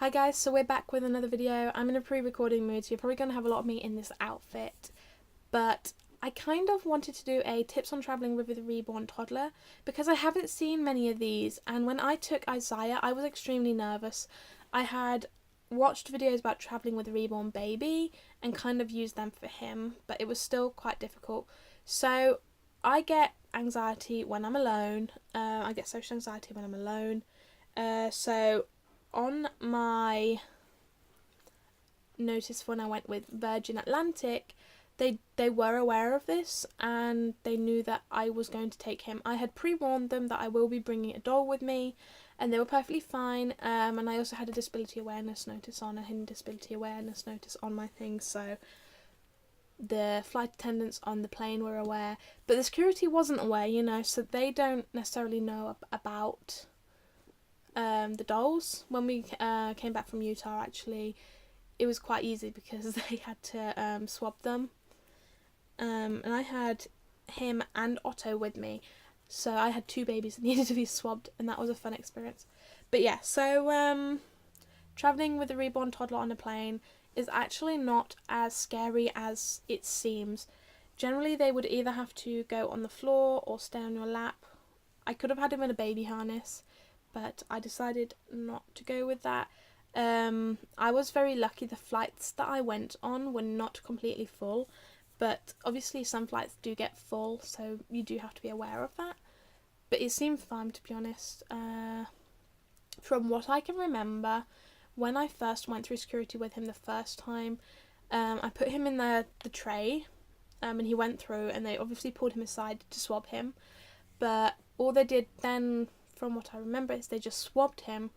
Hi guys, so we're back with another video. I'm in a pre-recording mood, so you're probably going to have a lot of me in this outfit. But I kind of wanted to do a tips on travelling with a reborn toddler because I haven't seen many of these, and when I took Isaiah I was extremely nervous. I had watched videos about travelling with a reborn baby and kind of used them for him, but it was still quite difficult. So I get anxiety when I'm alone. I get social anxiety when I'm alone. So on my notice when I went with Virgin Atlantic, they were aware of this and they knew that I was going to take him. I had pre-warned them that I will be bringing a doll with me, and they were perfectly fine. And I also had a disability awareness notice on, a hidden disability awareness notice on my thing, so the flight attendants on the plane were aware, but the security wasn't aware, you know, so they don't necessarily know about the dolls. When we came back from Utah, actually, it was quite easy because they had to swab them. And I had him and Otto with me, so I had two babies that needed to be swabbed, and that was a fun experience. But yeah, so travelling with a reborn toddler on a plane is actually not as scary as it seems. Generally, they would either have to go on the floor or stay on your lap. I could have had him in a baby harness, but I decided not to go with that. I was very lucky. The flights that I went on were not completely full, but obviously some flights do get full, so you do have to be aware of that. But it seemed fine, to be honest. From what I can remember, when I first went through security with him the first time, I put him in the tray, and he went through, and they obviously pulled him aside to swab him. But all they did then, from what I remember, is they just swabbed him.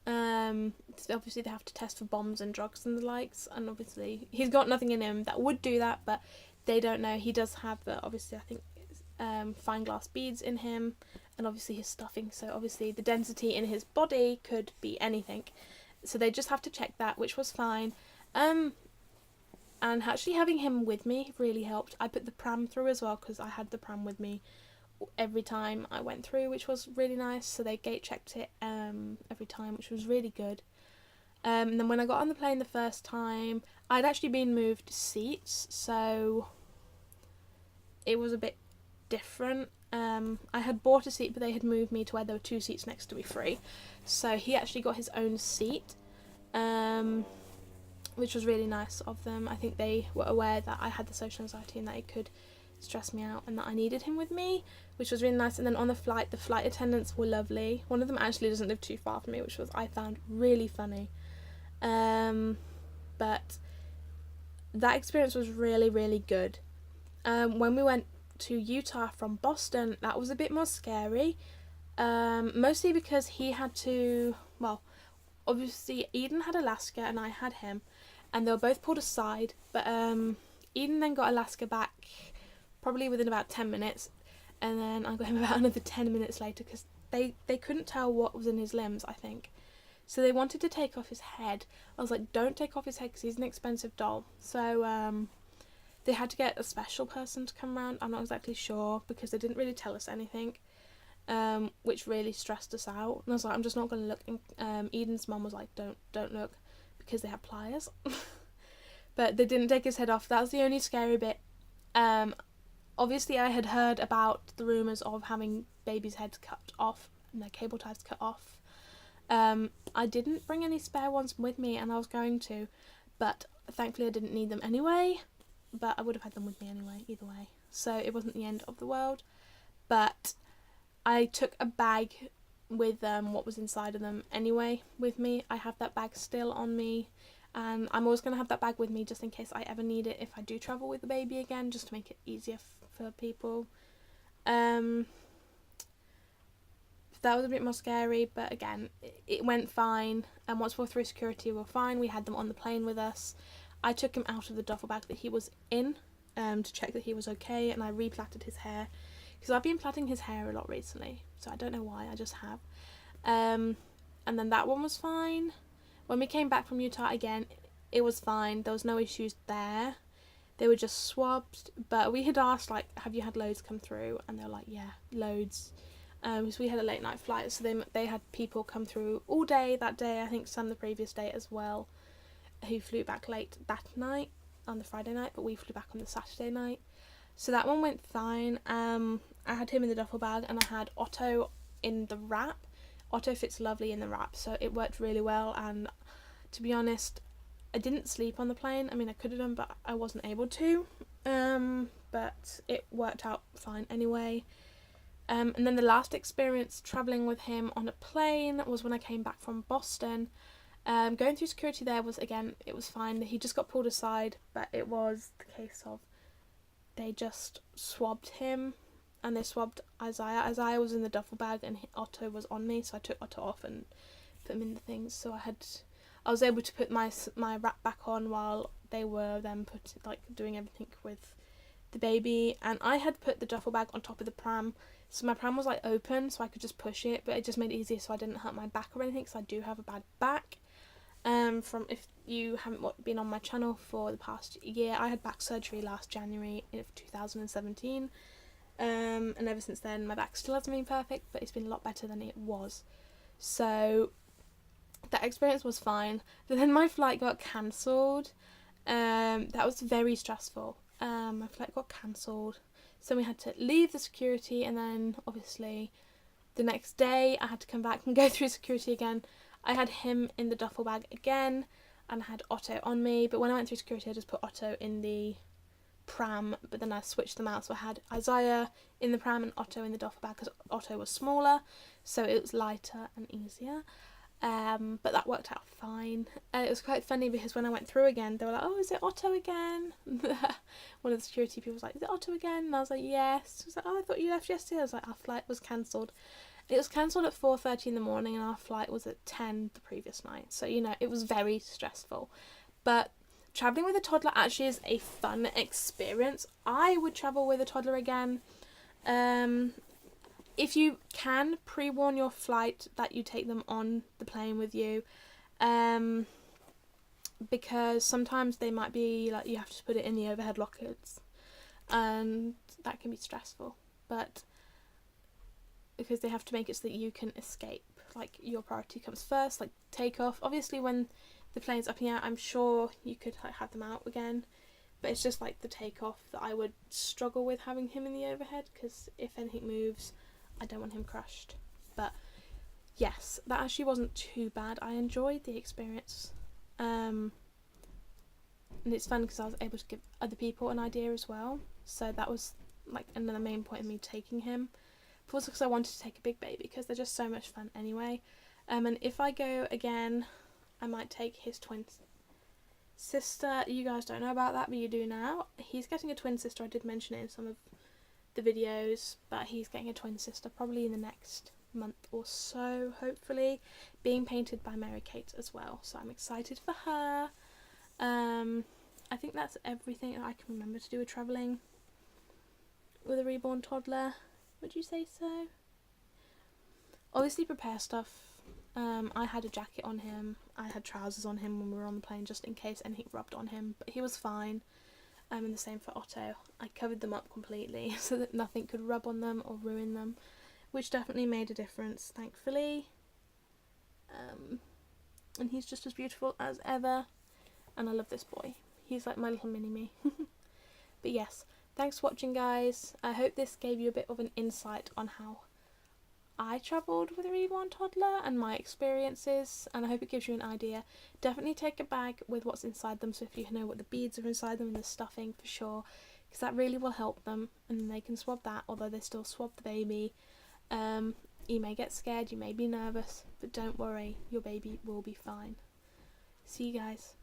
Obviously they have to test for bombs and drugs and the likes, and obviously he's got nothing in him that would do that, but they don't know. He does have obviously I think fine glass beads in him, and obviously his stuffing, so obviously the density in his body could be anything, so they just have to check that, which was fine. And actually having him with me really helped. I put the pram through as well because I had the pram with me every time I went through, which was really nice. So they gate checked it every time, which was really good. And then when I got on the plane the first time, I'd actually been moved seats, so it was a bit different. I had bought a seat, but they had moved me to where there were two seats next to me free, so he actually got his own seat, which was really nice of them. I think they were aware that I had the social anxiety and that it could stress me out and that I needed him with me, which was really nice. And then on the flight attendants were lovely. One of them actually doesn't live too far from me, which I found really funny. But that experience was really, really good. When we went to Utah from Boston, that was a bit more scary, mostly because he had to, well, obviously Eden had Alaska and I had him, and they were both pulled aside, but Eden then got Alaska back probably within about 10 minutes, and then I got him about another 10 minutes later because they couldn't tell what was in his limbs, I think. So they wanted to take off his head. I was like, don't take off his head because he's an expensive doll. So they had to get a special person to come around. I'm not exactly sure because they didn't really tell us anything, which really stressed us out. And I was like, I'm just not going to look. And Eden's mum was like, don't look, because they had pliers. But they didn't take his head off. That was the only scary bit. Obviously I had heard about the rumours of having babies' heads cut off and their cable ties cut off. I didn't bring any spare ones with me, and I was going to, but thankfully I didn't need them anyway, but I would have had them with me anyway, either way, so it wasn't the end of the world. But I took a bag with what was inside of them anyway with me. I have that bag still on me, and I'm always going to have that bag with me just in case I ever need it if I do travel with the baby again, just to make it easier for people. That was a bit more scary, but again, it went fine, and once we were through security we were fine. We had them on the plane with us. I took him out of the duffel bag that he was in to check that he was okay, and I replaited his hair because I've been plaiting his hair a lot recently, so I don't know why, I just have. And then that one was fine. When we came back from Utah again, it was fine. There was no issues there. They were just swabbed, but we had asked, like, have you had loads come through? And they were like, yeah, loads. because we had a late night flight, so they had people come through all day that day, I think some the previous day as well, who flew back late that night on the Friday night, but we flew back on the Saturday night. So that one went fine. I had him in the duffel bag and I had Otto in the wrap. Otto fits lovely in the wrap, so it worked really well. And to be honest, I didn't sleep on the plane. I mean, I could have done, but I wasn't able to. But it worked out fine anyway. And then the last experience travelling with him on a plane was when I came back from Boston. Going through security there was, again, it was fine. He just got pulled aside, but it was the case of they just swabbed him, and they swabbed Isaiah. Isaiah was in the duffel bag and Otto was on me, so I took Otto off and put him in the things. So I was able to put my wrap back on while they were then doing everything with the baby. And I had put the duffel bag on top of the pram, so my pram was like open, so I could just push it, but it just made it easier so I didn't hurt my back or anything, because I do have a bad back. From if you haven't been on my channel for the past year, I had back surgery last January of 2017, and ever since then my back still hasn't been perfect, but it's been a lot better than it was. So that experience was fine, but then my flight got cancelled. That was very stressful. My flight got cancelled, so we had to leave the security, and then obviously the next day I had to come back and go through security again. I had him in the duffel bag again, and I had Otto on me, but when I went through security I just put Otto in the pram, but then I switched them out, so I had Isaiah in the pram and Otto in the duffel bag, because Otto was smaller, so it was lighter and easier. But that worked out fine. It was quite funny because when I went through again, they were like, "Oh, is it Otto again?" One of the security people was like, "Is it Otto again?" And I was like, "Yes." He was like, "Oh, I thought you left yesterday." I was like, "Our flight was cancelled." It was cancelled at 4:30 in the morning, and our flight was at 10 the previous night. So, it was very stressful. But travelling with a toddler actually is a fun experience. I would travel with a toddler again. If you can, pre-warn your flight that you take them on the plane with you. Because sometimes they might be like, you have to put it in the overhead lockers. And that can be stressful. But because they have to make it so that you can escape, like your priority comes first, like takeoff. Obviously when the plane's up in the air, I'm sure you could have them out again, but it's just like the takeoff that I would struggle with having him in the overhead, because if anything moves I don't want him crushed. But yes, that actually wasn't too bad. I enjoyed the experience, and it's fun because I was able to give other people an idea as well, so that was like another main point of me taking him. Also because I wanted to take a big baby, because they're just so much fun anyway. And if I go again, I might take his twin sister. You guys don't know about that, but you do now. He's getting a twin sister. I did mention it in some of the videos, but he's getting a twin sister probably in the next month or so, hopefully, being painted by Mary Kate as well, so I'm excited for her. I think that's everything I can remember to do with travelling with a reborn toddler. Would you say so? Obviously prepare stuff. I had a jacket on him. I had trousers on him when we were on the plane, just in case anything rubbed on him, but he was fine. And the same for Otto. I covered them up completely so that nothing could rub on them or ruin them, which definitely made a difference, thankfully. And he's just as beautiful as ever, and I love this boy. He's like my little mini-me. But yes, thanks for watching, guys. I hope this gave you a bit of an insight on how I travelled with a reborn toddler and my experiences, and I hope it gives you an idea. Definitely take a bag with what's inside them, so if you know what the beads are inside them and the stuffing, for sure, because that really will help them, and they can swab that, although they still swab the baby. You may get scared, you may be nervous, but don't worry, your baby will be fine. See you guys.